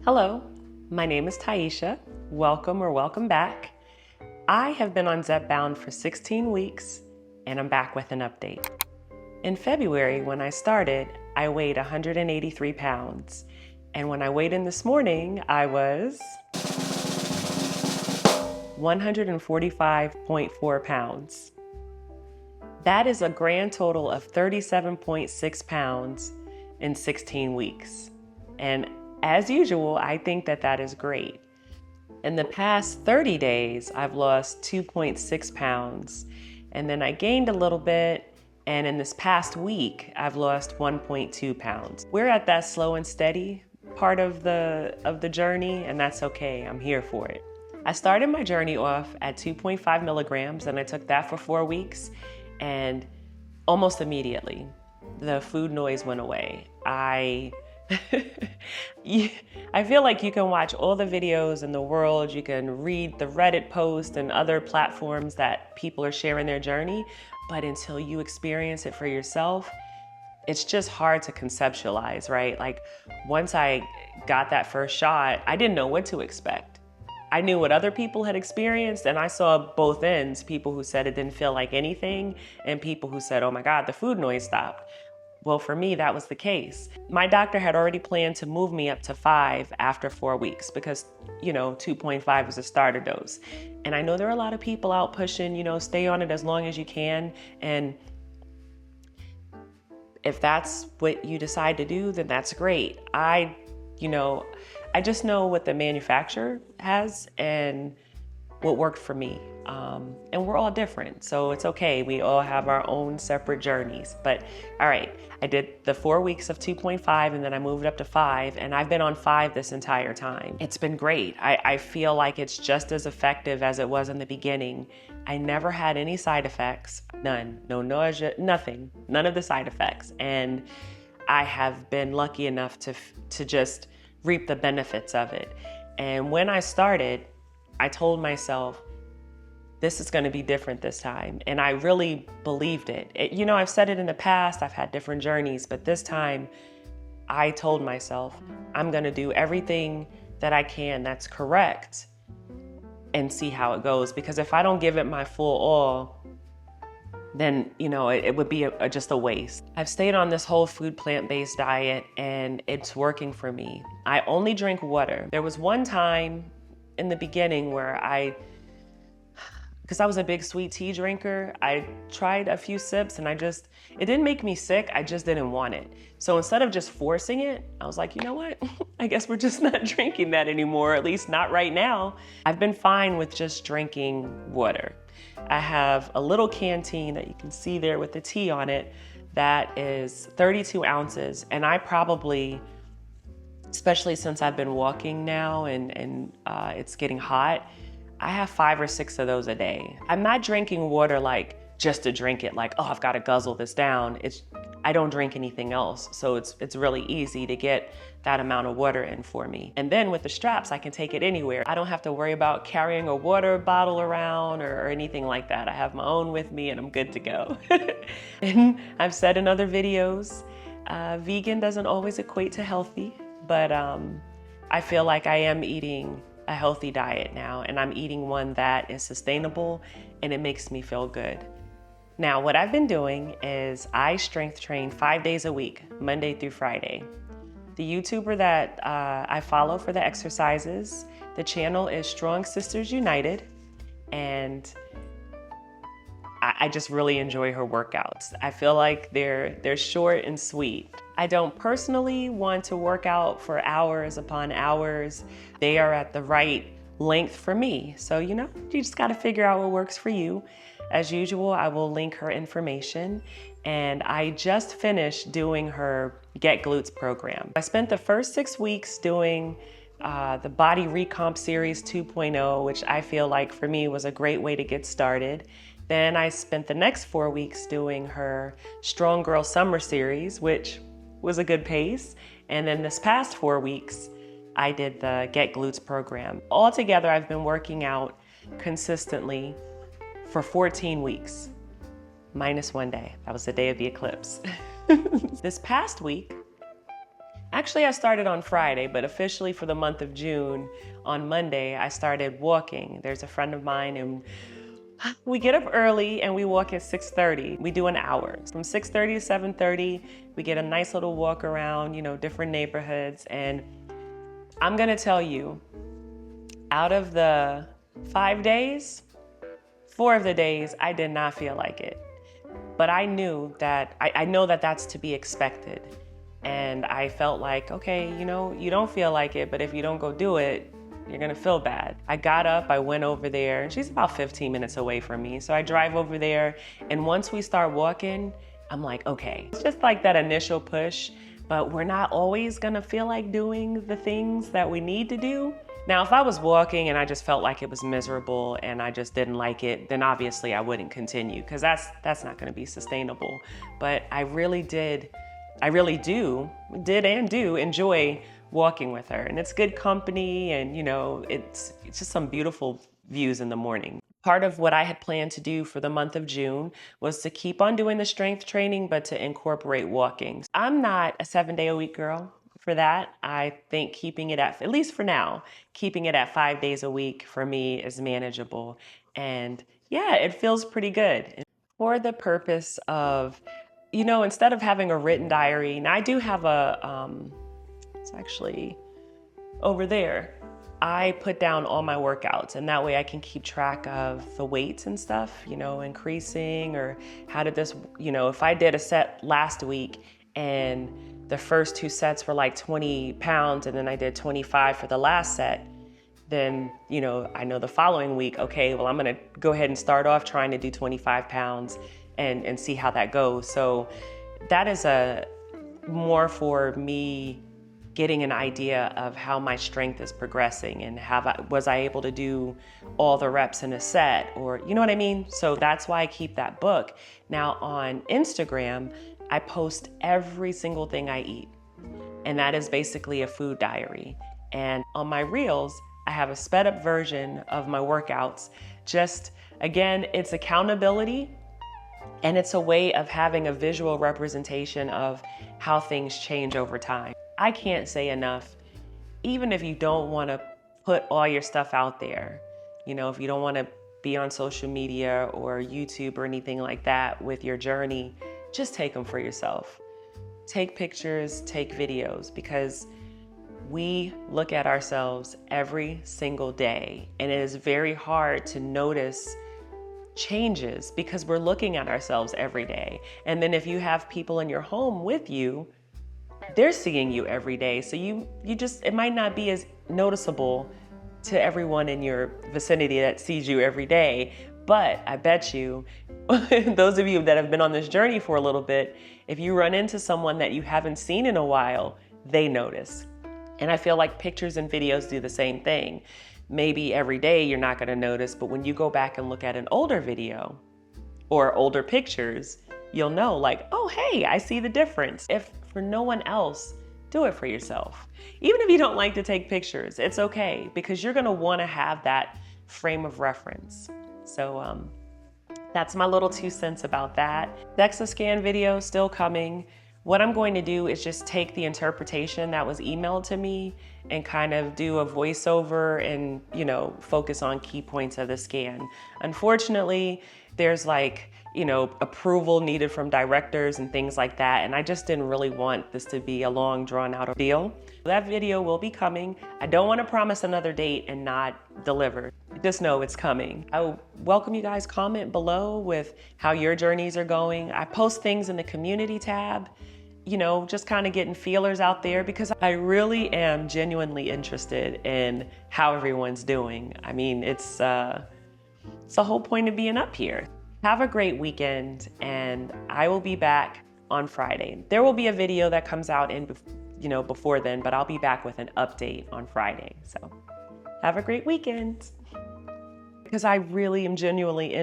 Hello, my name is Taisha. Welcome back. I have been on Zepbound for 16 weeks and I'm back with an update. In February, when I started, I weighed 183 pounds. And when I weighed in this morning, I was 145.4 pounds. That is a grand total of 37.6 pounds in 16 weeks. And as usual, I think that is great. In the past 30 days, I've lost 2.6 pounds, and then I gained a little bit, and in this past week, I've lost 1.2 pounds. We're at that slow and steady part of the journey, and that's okay. I'm here for it. I started my journey off at 2.5 milligrams, and I took that for 4 weeks, and almost immediately, the food noise went away. I feel like you can watch all the videos in the world, you can read the Reddit posts and other platforms that people are sharing their journey, but until you experience it for yourself, it's just hard to conceptualize, right? Like once I got that first shot, I didn't know what to expect. I knew what other people had experienced, and I saw both ends, people who said it didn't feel like anything and people who said, oh my God, the food noise stopped. Well, for me, that was the case. My doctor had already planned to move me up to 5 after 4 weeks because, 2.5 was a starter dose. And I know there are a lot of people out pushing, stay on it as long as you can. And if that's what you decide to do, then that's great. I just know what the manufacturer has and what worked for me. And we're all different, so it's okay. We all have our own separate journeys. But all right, I did the 4 weeks of 2.5 and then I moved up to 5, and I've been on 5 this entire time. It's been great. I feel like it's just as effective as it was in the beginning. I never had any side effects, none, no nausea, nothing, none of the side effects. And I have been lucky enough to just reap the benefits of it. And when I started, I told myself, this is going to be different this time. And I really believed it. I've said it in the past, I've had different journeys, but this time I told myself, I'm going to do everything that I can that's correct and see how it goes. Because if I don't give it my full all, then, it would be just a waste. I've stayed on this whole food plant-based diet and it's working for me. I only drink water. There was one time in the beginning where because I was a big sweet tea drinker, I tried a few sips and it didn't make me sick, I just didn't want it. So instead of just forcing it, I was like, you know what? I guess we're just not drinking that anymore, at least not right now. I've been fine with just drinking water. I have a little canteen that you can see there with the tea on it that is 32 ounces, and I probably, especially since I've been walking now and it's getting hot, I have 5 or 6 of those a day. I'm not drinking water like just to drink it, like, oh, I've got to guzzle this down. I don't drink anything else. So it's really easy to get that amount of water in for me. And then with the straps, I can take it anywhere. I don't have to worry about carrying a water bottle around or anything like that. I have my own with me and I'm good to go. And I've said in other videos, vegan doesn't always equate to healthy, but I feel like I am eating a healthy diet now, and I'm eating one that is sustainable and it makes me feel good. Now, what I've been doing is I strength train 5 days a week, Monday through Friday. The YouTuber that I follow for the exercises, the channel is Strong Sisters United, and I just really enjoy her workouts. I feel like they're short and sweet. I don't personally want to work out for hours upon hours. They are at the right length for me. So, you just got to figure out what works for you. As usual, I will link her information. And I just finished doing her Get Glutes program. I spent the first 6 weeks doing the Body Recomp Series 2.0, which I feel like for me was a great way to get started. Then I spent the next 4 weeks doing her Strong Girl Summer Series, which was a good pace. And then this past 4 weeks, I did the Get Glutes program. Altogether, I've been working out consistently for 14 weeks, minus one day. That was the day of the eclipse. This past week, Actually, I started on Friday, but officially for the month of June, on Monday, I started walking. There's a friend of mine, and we get up early and we walk at 6:30. We do an hour. From 6:30 to 7:30, we get a nice little walk around, different neighborhoods. And I'm gonna tell you, out of the 5 days, 4 of the days, I did not feel like it. But I knew that, I know that that's to be expected. And I felt like, okay, you don't feel like it, but if you don't go do it, you're gonna feel bad. I got up, I went over there. She's about 15 minutes away from me. So I drive over there, and once we start walking, I'm like, okay. It's just like that initial push, but we're not always gonna feel like doing the things that we need to do. Now, if I was walking and I just felt like it was miserable and I just didn't like it, then obviously I wouldn't continue, because that's not gonna be sustainable. But I really do enjoy walking with her, and it's good company, and it's just some beautiful views in the morning. Part of what I had planned to do for the month of June was to keep on doing the strength training, but to incorporate walking. I'm not a 7-day-a-week girl for that. I think keeping it at least for now, keeping it at 5 days a week for me is manageable. And yeah, it feels pretty good. For the purpose of, instead of having a written diary, and I do have it's actually over there. I put down all my workouts, and that way I can keep track of the weights and stuff, increasing, or how did this, if I did a set last week and the first 2 sets were like 20 pounds and then I did 25 for the last set, then, I know the following week, okay, well, I'm gonna go ahead and start off trying to do 25 pounds and see how that goes. So that is more for me getting an idea of how my strength is progressing, and was I able to do all the reps in a set, or you know what I mean? So that's why I keep that book. Now on Instagram, I post every single thing I eat, and that is basically a food diary. And on my reels, I have a sped up version of my workouts. Just, again, it's accountability, and it's a way of having a visual representation of how things change over time. I can't say enough, even if you don't want to put all your stuff out there, if you don't want to be on social media or YouTube or anything like that with your journey, just take them for yourself. Take pictures, take videos, because we look at ourselves every single day, and it is very hard to notice changes because we're looking at ourselves every day. And then if you have people in your home with you, they're seeing you every day. So it might not be as noticeable to everyone in your vicinity that sees you every day. But I bet you, those of you that have been on this journey for a little bit, if you run into someone that you haven't seen in a while, they notice. And I feel like pictures and videos do the same thing. Maybe every day you're not gonna notice, but when you go back and look at an older video or older pictures, you'll know, like, oh, hey, I see the difference. If for no one else, do it for yourself. Even if you don't like to take pictures, it's okay, because you're gonna wanna have that frame of reference. So that's my little 2 cents about that. DEXA scan video still coming. What I'm going to do is just take the interpretation that was emailed to me and kind of do a voiceover and, focus on key points of the scan. Unfortunately, there's approval needed from directors and things like that, and I just didn't really want this to be a long, drawn out deal. That video will be coming. I don't want to promise another date and not deliver. Just know it's coming. I welcome you guys comment below with how your journeys are going. I post things in the community tab, just kind of getting feelers out there, because I really am genuinely interested in how everyone's doing. I mean, it's the whole point of being up here. Have a great weekend, and I will be back on Friday. There will be a video that comes out before then, but I'll be back with an update on Friday. So have a great weekend. Because I really am genuinely